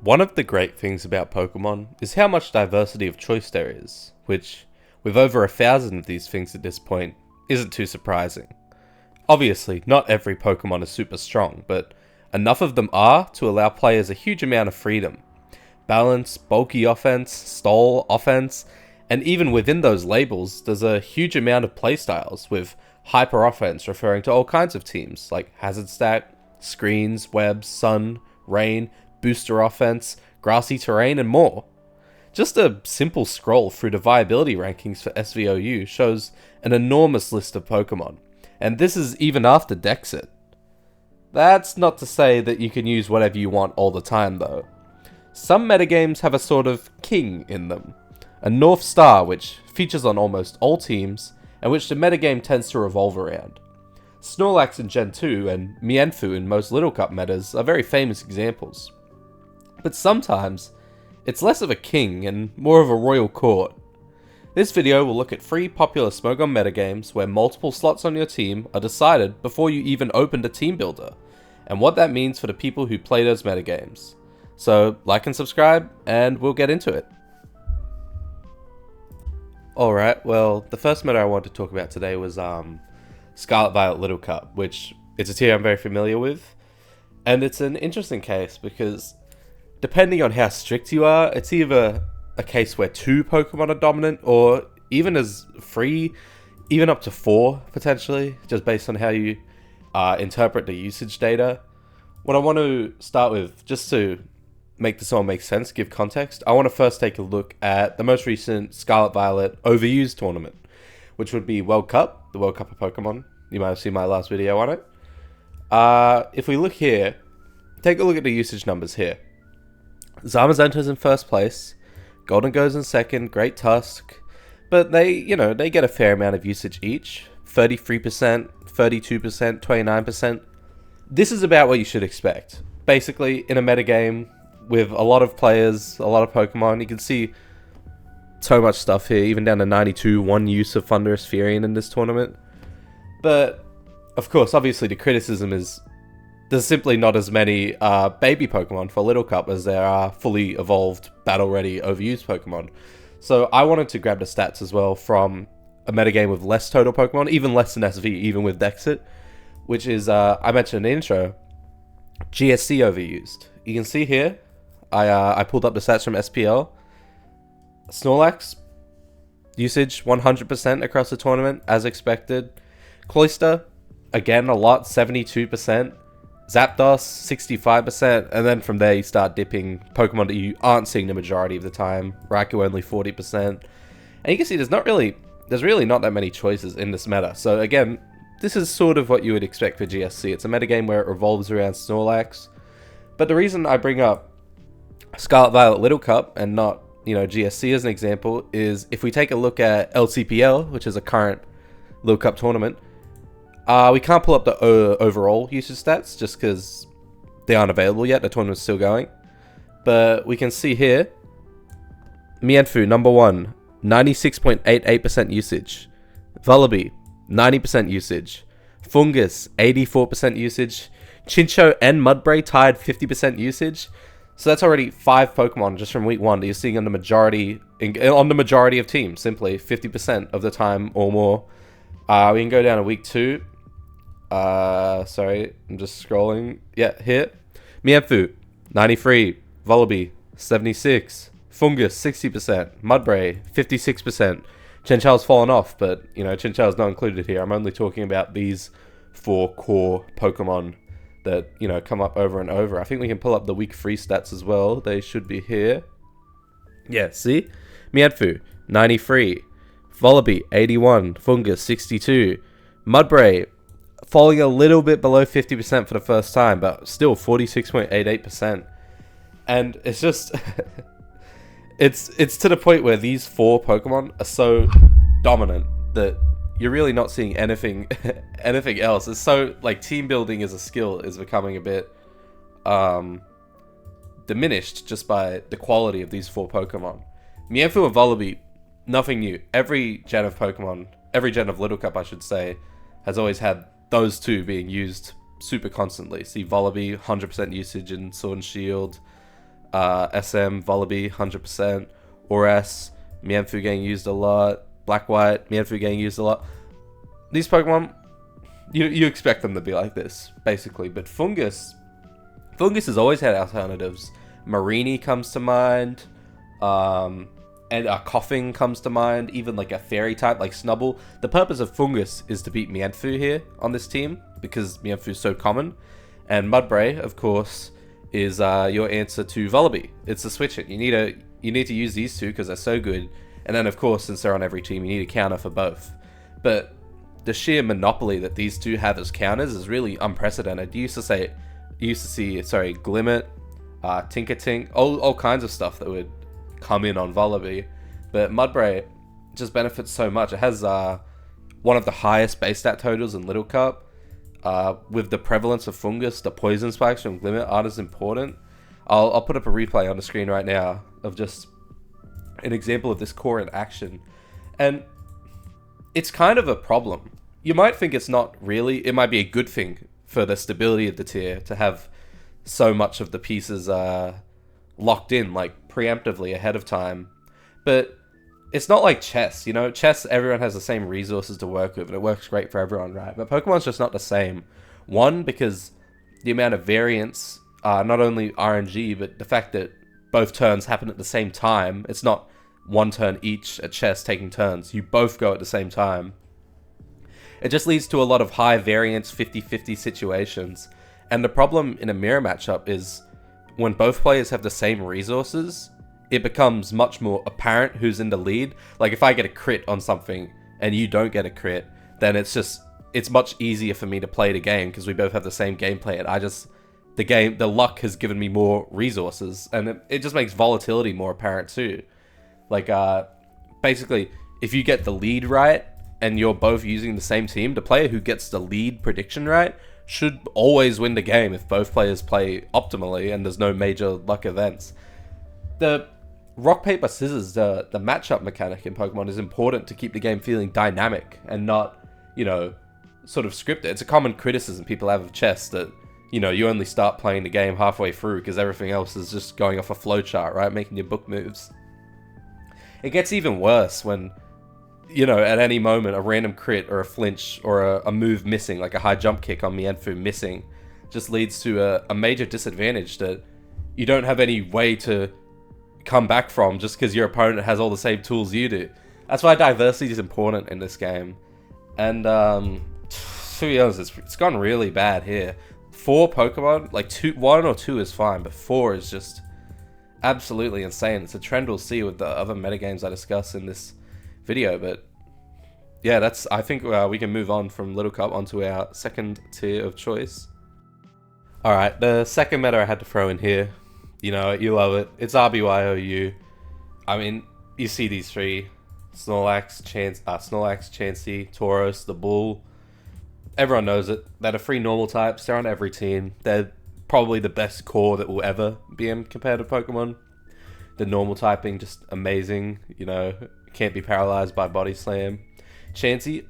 One of the great things about Pokemon is how much diversity of choice there is, which, with over 1,000 of these things at this point, isn't too surprising. Obviously, not every Pokemon is super strong, but enough of them are to allow players a huge amount of freedom. Balance, bulky offense, stall offense, and even within those labels, there's a huge amount of playstyles, with hyper offense referring to all kinds of teams, like Hazard Stack, Screens, Webs, Sun, Rain, Booster Offense, Grassy Terrain, and more. Just a simple scroll through the viability rankings for SVOU shows an enormous list of Pokemon, and this is even after Dexit. That's not to say that you can use whatever you want all the time though. Some metagames have a sort of king in them, a North Star which features on almost all teams, and which the metagame tends to revolve around. Snorlax in Gen 2 and Mienfoo in most Little Cup metas are very famous examples. But sometimes, it's less of a king and more of a royal court. This video will look at 3 popular Smogon metagames where multiple slots on your team are decided before you even open the team builder, and what that means for the people who play those metagames. So, like and subscribe, and we'll get into it. Alright, well, the first meta I wanted to talk about today was Scarlet Violet Little Cup, which is a tier I'm very familiar with. And it's an interesting case because depending on how strict you are, it's either a case where 2 Pokemon are dominant, or even as 3, even up to 4 potentially, just based on how you interpret the usage data. What I want to start with, just to make this all make sense, give context, I want to first take a look at the most recent Scarlet Violet Overused tournament, which would be World Cup, the World Cup of Pokemon. You might have seen my last video on it. If we look here, take a look at the usage numbers here. Zamazenta's in first place, Golden goes in second, Great Tusk, but they get a fair amount of usage each, 33%, 32%, 29%. This is about what you should expect. Basically, in a metagame with a lot of players, a lot of Pokemon, you can see so much stuff here, even down to 92, 1 use of Thundurus Furion in this tournament. But, of course, obviously the criticism is there's simply not as many baby Pokemon for Little Cup as there are fully evolved, battle-ready, overused Pokemon. So I wanted to grab the stats as well from a metagame with less total Pokemon, even less than SV, even with Dexit, which is, I mentioned in the intro, GSC overused. You can see here, I pulled up the stats from SPL. Snorlax, usage 100% across the tournament, as expected. Cloyster, again a lot, 72%. Zapdos, 65%, and then from there you start dipping Pokemon that you aren't seeing the majority of the time. Raikou only 40%. And you can see there's really not that many choices in this meta. So again, this is sort of what you would expect for GSC. It's a metagame where it revolves around Snorlax. But the reason I bring up Scarlet Violet Little Cup and not, GSC as an example is if we take a look at LCPL, which is a current Little Cup tournament, we can't pull up the overall usage stats just because they aren't available yet. The tournament's still going. But we can see here, Mienfoo, number 1, 96.88% usage. Vullaby, 90% usage. Fungus, 84% usage. Chinchou and Mudbray tied 50% usage. So that's already 5 Pokemon just from week 1 that you're seeing on the majority of teams, simply 50% of the time or more. We can go down to week 2. Sorry, I'm just scrolling. Yeah, here. Mienfoo, 93. Vullaby, 76. Fungus, 60%. Mudbray, 56%. Chinchou's fallen off, but, Chinchou's not included here. I'm only talking about these 4 core Pokemon that, come up over and over. I think we can pull up the week 3 stats as well. They should be here. Yeah, see? Mienfoo, 93. Vullaby, 81. Fungus, 62. Mudbray, falling a little bit below 50% for the first time, but still 46.88%. And it's just... it's to the point where these 4 Pokemon are so dominant that you're really not seeing anything else. It's so, team building as a skill is becoming a bit diminished just by the quality of these 4 Pokemon. Mienfoo and Vullaby, nothing new. Every gen of Little Cup, I should say, has always had those 2 being used super constantly. See Vullaby, 100% usage in Sword and Shield. SM, Vullaby, 100%. Oras, Mienfoo getting used a lot. Black White, Mienfoo getting used a lot. These Pokemon, you expect them to be like this, basically. But Fungus has always had alternatives. Marini comes to mind. And Coughing comes to mind. Even like a Fairy type like Snubble. The purpose of Fungus is to beat Mienfoo here on this team, because Mienfoo is so common. And Mudbray, of course, is your answer to Vullaby. It's the switch it. You need to use these two because they're so good. And then, of course, since they're on every team, you need a counter for both. But the sheer monopoly that these two have as counters is really unprecedented. You used to see, Glimmet, Tinkertink, all kinds of stuff that would come in on Vullaby. But Mudbray just benefits so much. It has one of the highest base stat totals in Little Cup. With the prevalence of Fungus, the poison spikes from Glimmet aren't as important. I'll put up a replay on the screen right now of just an example of this core in action. And it's kind of a problem. You might think it's not really. It might be a good thing for the stability of the tier to have so much of the pieces locked in, like preemptively ahead of time. But it's not like chess, you know? Chess, everyone has the same resources to work with, and it works great for everyone, right? But Pokemon's just not the same. One, because the amount of variance, not only RNG, but the fact that both turns happen at the same time. It's not one turn each at chess taking turns. You both go at the same time. It just leads to a lot of high variance 50-50 situations. And the problem in a mirror matchup is when both players have the same resources, it becomes much more apparent who's in the lead. Like if I get a crit on something and you don't get a crit, then it's much easier for me to play the game because we both have the same gameplay, and the luck has given me more resources, and it just makes volatility more apparent too. Like basically, if you get the lead right and you're both using the same team, the player who gets the lead prediction right should always win the game if both players play optimally and there's no major luck events. The rock, paper, scissors, the matchup mechanic in Pokemon is important to keep the game feeling dynamic and not, sort of scripted. It's a common criticism people have of chess that, you only start playing the game halfway through because everything else is just going off a flowchart, right? Making your book moves. It gets even worse when, at any moment, a random crit or a flinch or a move missing, like a high jump kick on Mienfoo missing, just leads to a major disadvantage that you don't have any way to come back from just because your opponent has all the same tools you do. That's why diversity is important in this game. And to be honest, it's gone really bad here. 4 Pokemon, like 1 or 2 is fine, but 4 is just absolutely insane. It's a trend we'll see with the other metagames I discuss in this video. But yeah, I think we can move on from Little Cup onto our second tier of choice. Alright, the second meta I had to throw in here, you love it. It's RBYOU. I mean, you see these 3. Snorlax, Chansey, Tauros, the Bull. Everyone knows it. They're the 3 normal types. They're on every team. They're probably the best core that will ever be in competitive Pokemon. The normal typing, just amazing. Can't be paralyzed by Body Slam. Chansey's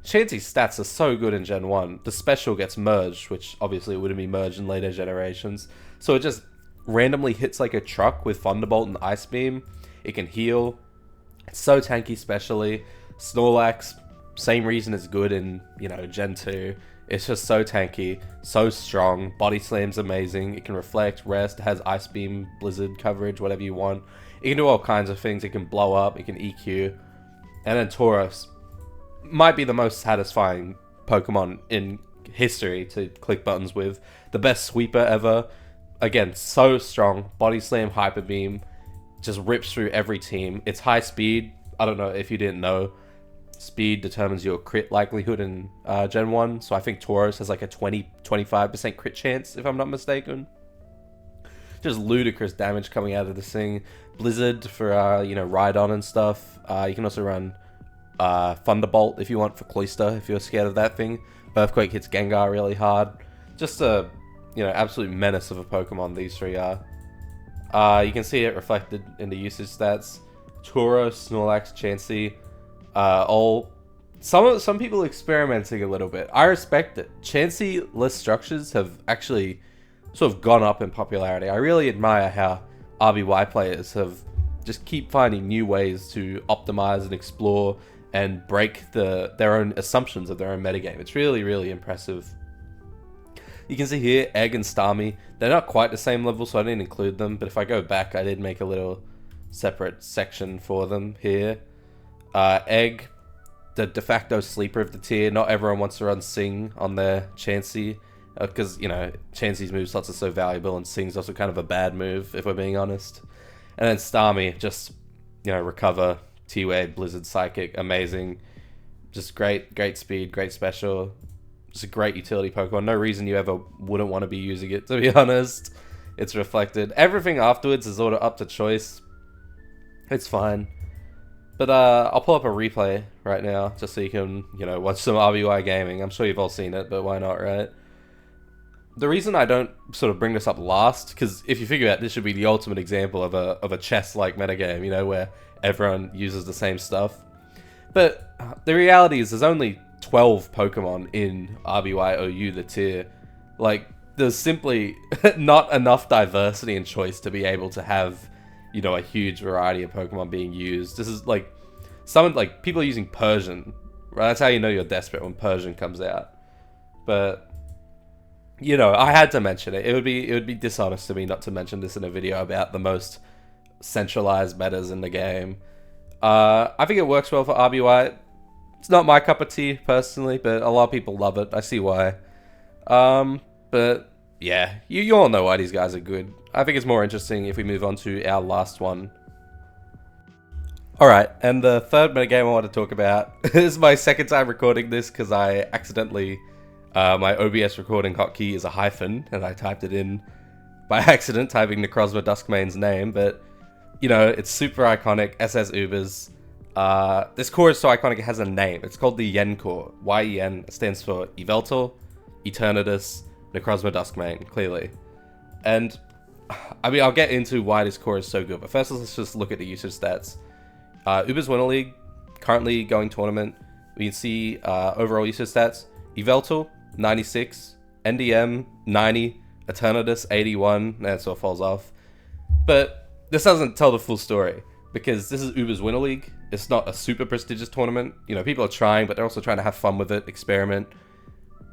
stats are so good in Gen 1. The special gets merged, which obviously wouldn't be merged in later generations. So it just randomly hits like a truck with Thunderbolt and Ice Beam. It can heal. It's so tanky, especially. Snorlax, same reason it's good in, Gen 2. It's just so tanky, so strong. Body Slam's amazing. It can reflect, rest, it has Ice Beam, Blizzard coverage, whatever you want. It can do all kinds of things. It can blow up, it can EQ. And then Tauros might be the most satisfying Pokemon in history to click buttons with. The best sweeper ever. Again, so strong. Body Slam, Hyper Beam, just rips through every team. It's high speed. I don't know if you didn't know. Speed determines your crit likelihood in Gen 1. So I think Tauros has like a 20-25% crit chance, if I'm not mistaken. Just ludicrous damage coming out of this thing. Blizzard for, Rhydon and stuff. You can also run Thunderbolt if you want for Cloyster, if you're scared of that thing. Earthquake hits Gengar really hard. Just a, absolute menace of a Pokemon, these 3 are. You can see it reflected in the usage stats. Tauros, Snorlax, Chansey, some people experimenting a little bit. I respect it. Chansey-less structures have actually sort of gone up in popularity. I really admire how RBY players have just keep finding new ways to optimize and explore and break their own assumptions of their own metagame. It's really, really impressive. You can see here, Egg and Starmie, they're not quite the same level, so I didn't include them, but if I go back, I did make a little separate section for them here. Egg, the de facto sleeper of the tier. Not everyone wants to run Sing on their Chansey, because, you know, Chansey's move slots are so valuable, and Sing's also kind of a bad move, if we're being honest. And then Starmie, just, you know, Recover, T-Wave, Blizzard, Psychic, amazing. Just great speed, great special. Just a great utility Pokemon. No reason you ever wouldn't want to be using it, to be honest. It's reflected. Everything afterwards is sort of up to choice. It's fine. But I'll pull up a replay right now, just so you can, you know, watch some RBY gaming. I'm sure you've all seen it, but why not, right? The reason I don't sort of bring this up last, because if you figure out, this should be the ultimate example of a chess-like metagame, you know, where everyone uses the same stuff. But the reality is there's only 12 Pokemon in RBY OU, the tier. Like, there's simply not enough diversity and choice to be able to have, you know, a huge variety of Pokemon being used. This is like, people are using Persian, right? That's how you know you're desperate, when Persian comes out. But, you know, I had to mention it. It would be dishonest to me not to mention this in a video about the most centralized metas in the game. I think it works well for RBY. It's not my cup of tea, personally, but a lot of people love it. I see why. But, yeah, you all know why these guys are good. I think it's more interesting if we move on to our last one. Alright, and the third metagame I want to talk about this is my second time recording this, because I accidentally... my OBS recording hotkey is a hyphen, and I typed it in by accident, typing Necrozma Duskmane's name, but, you know, it's super iconic, SS Ubers. This core is so iconic it has a name. It's called the Yen core. Y-E-N stands for Yveltal, Eternatus, Necrozma Duskmane, clearly. And, I mean, I'll get into why this core is so good, but first let's just look at the usage stats. Ubers Winter League, currently going tournament. We can see overall usage stats. Yveltal, 96, NDM, 90, Eternatus, 81, that sort of falls off. But this doesn't tell the full story, because this is Ubers Winter League. It's not a super prestigious tournament. You know, people are trying, but they're also trying to have fun with it, experiment.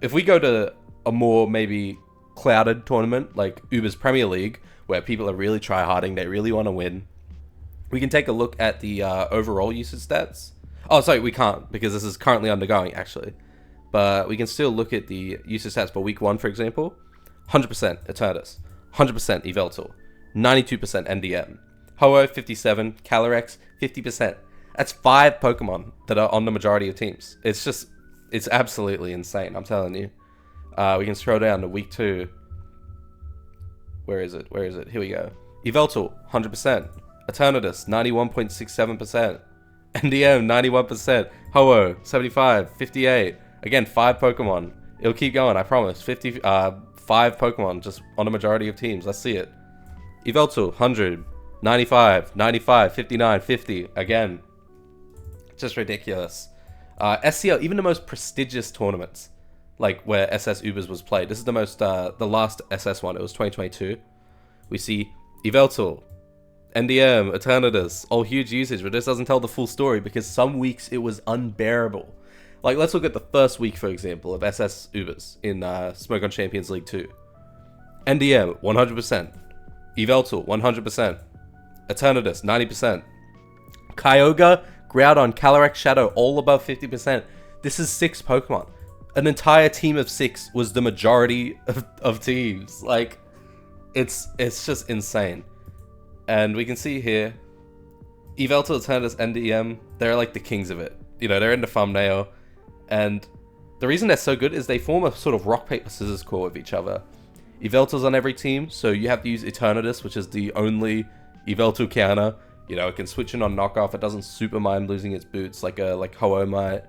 If we go to a more maybe clouded tournament, like Ubers Premier League, where people are really try-harding, they really want to win, we can take a look at the overall usage stats. Oh, sorry, we can't, because this is currently undergoing, actually. But we can still look at the usage stats for week 1, for example. 100% Eternatus, 100% Yveltal, 92% NDM, Ho-Oh 57, Calyrex 50%. That's 5 Pokemon that are on the majority of teams. It's absolutely insane, I'm telling you. We can scroll down to week 2. Where is it? Here we go. Yveltal, 100%. Eternatus, 91.67%. NDM, 91%. Ho-Oh, 75, 58. Again, 5 Pokemon. It'll keep going, I promise. 5 Pokemon just on a majority of teams. Let's see it. Yveltal, 100, 95, 95, 59, 50. Again, just ridiculous. SCL, even the most prestigious tournaments, like where SS Ubers was played. This is the most, the last SS one. It was 2022. We see Yveltal, NDM, Eternatus, all huge usage, but this doesn't tell the full story, because some weeks it was unbearable. Like, let's look at the first week, for example, of SS Ubers in Smoke on Champions League 2. NDM, 100%. Yveltal, 100%. Eternatus, 90%. Kyogre, Groudon, Calyrex, Shadow, all above 50%. This is 6 Pokemon. An entire team of 6 was the majority of teams. Like, it's just insane. And we can see here, Yveltal, Eternatus, NDM, they're like the kings of it. You know, they're in the thumbnail. And the reason they're so good is they form a sort of rock, paper, scissors core with each other. Yveltal's on every team, so you have to use Eternatus, which is the only Yveltal counter. You know, it can switch in on knockoff. It doesn't super mind losing its boots like Ho-Oh might.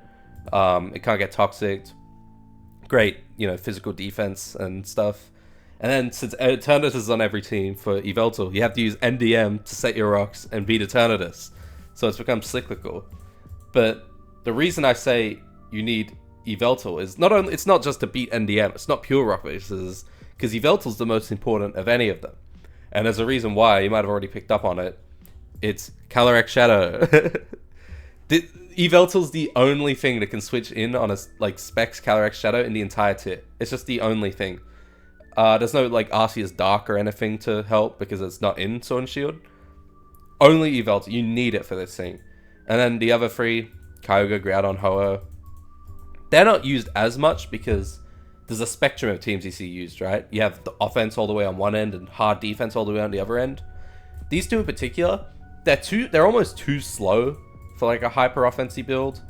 It can't get toxic. Great, you know, physical defense and stuff. And then since Eternatus is on every team for Yveltal, you have to use NDM to set your rocks and beat Eternatus. So it's become cyclical. But the reason I say you need Yveltal is it's not just to beat NDM. It's not pure rock bases, because Yveltal's the most important of any of them. And there's a reason why, you might have already picked up on it. It's Calyrex Shadow. Yveltal's the only thing that can switch in on a like Specs Calyrex Shadow in the entire tier. It's just the only thing. There's no like Arceus Dark or anything to help because it's not in Sword and Shield. Only Yveltal. You need it for this thing. And then the other three, Kyogre, Groudon, Ho-Oh, they're not used as much because there's a spectrum of teams you see used, right? You have the offense all the way on one end and hard defense all the way on the other end. These two in particular, they're almost too slow for like a hyper offensive build.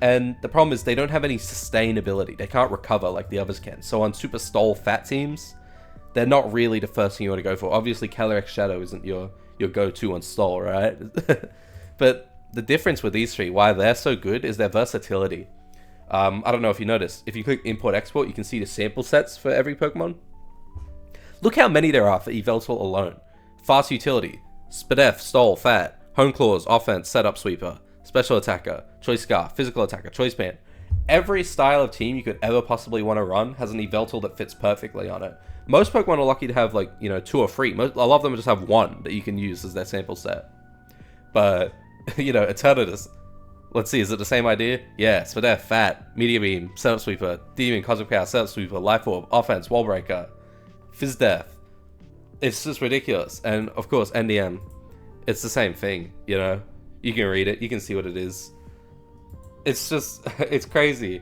And the problem is they don't have any sustainability. They can't recover like the others can. So on super stall fat teams, they're not really the first thing you want to go for. Obviously, Calyrex Shadow isn't your go-to on stall, right? But the difference with these three, why they're so good, is their versatility. I don't know if you noticed. If you click Import-Export, you can see the sample sets for every Pokemon. Look how many there are for Yveltal alone. Fast Utility, Spadef, Stall, Fat, Hone Claws, Offense, Setup Sweeper, Special Attacker, Choice Scarf, Physical Attacker, Choice Band. Every style of team you could ever possibly want to run has an Yveltal that fits perfectly on it. Most Pokemon are lucky to have like, 2 or 3. A lot of them just have 1 that you can use as their sample set. But, Eternatus. Let's see, is it the same idea? Yeah, Spadef, Fat, Meteor Beam, Setup Sweeper, Demon, Cosmic Power, Setup Sweeper, Life Orb, Offense, Wall Breaker, Fizdef. It's just ridiculous. And of course, NDM, it's the same thing, You can read it, you can see what it is. It's just, it's crazy.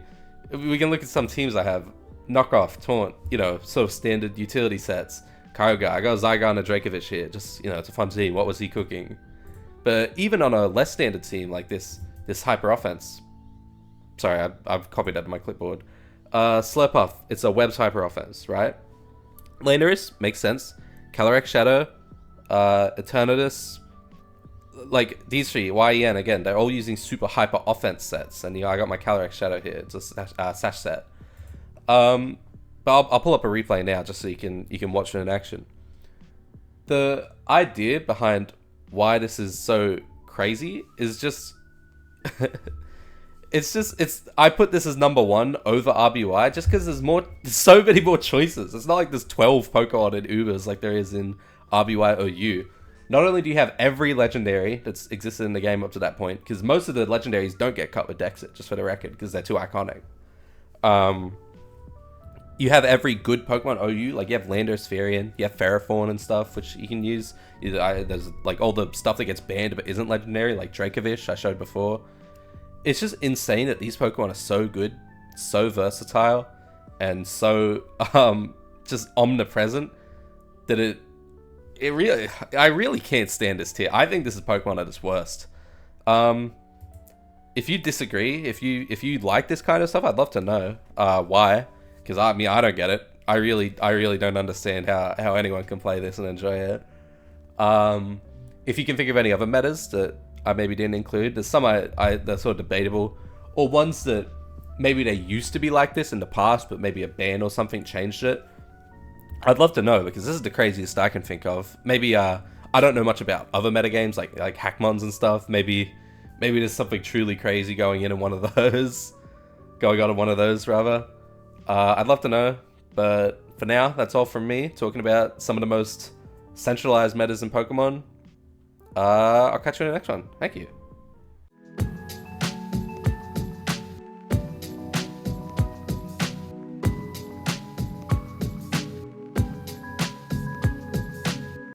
We can look at some teams I have. Knockoff, Taunt, sort of standard utility sets. Kyogre, I got Zygarde and a Dracovish here. Just, it's a fun team. What was he cooking? But even on a less standard team like this hyper offense. Sorry, I've copied that to my clipboard. Slurpuff, it's a Webs hyper offense, right? Landorus, makes sense. Calyrex Shadow, Eternatus, like these three, YEN, again, they're all using super hyper offense sets. And I got my Calyrex Shadow here. It's a Sash set. But I'll pull up a replay now just so you can watch it in action. The idea behind why this is so crazy is just I put this as number 1 over RBY just because there's so many more choices. It's not like there's 12 Pokemon in Ubers like there is in RBY or U. Not only do you have every legendary that's existed in the game up to that point, because most of the legendaries don't get cut with Dexit, just for the record, because they're too iconic. You have every good Pokemon OU, like you have Landorus, Firion, you have Ferrothorn and stuff, which you can use. There's like all the stuff that gets banned but isn't legendary, like Dracovish I showed before. It's just insane that these Pokemon are so good, so versatile, and so just omnipresent that I really can't stand this tier. I think this is Pokemon at its worst. If you disagree, if you like this kind of stuff, I'd love to know why. Because I don't get it. I really don't understand how anyone can play this and enjoy it. If you can think of any other metas that I maybe didn't include, there's some they're sort of debatable, or ones that maybe they used to be like this in the past, but maybe a ban or something changed it. I'd love to know, because this is the craziest I can think of. Maybe I don't know much about other metagames like Hackmons and stuff. Maybe there's something truly crazy going on in one of those. Rather. I'd love to know, but for now, that's all from me, talking about some of the most centralized metas in Pokemon. I'll catch you in the next one. Thank you.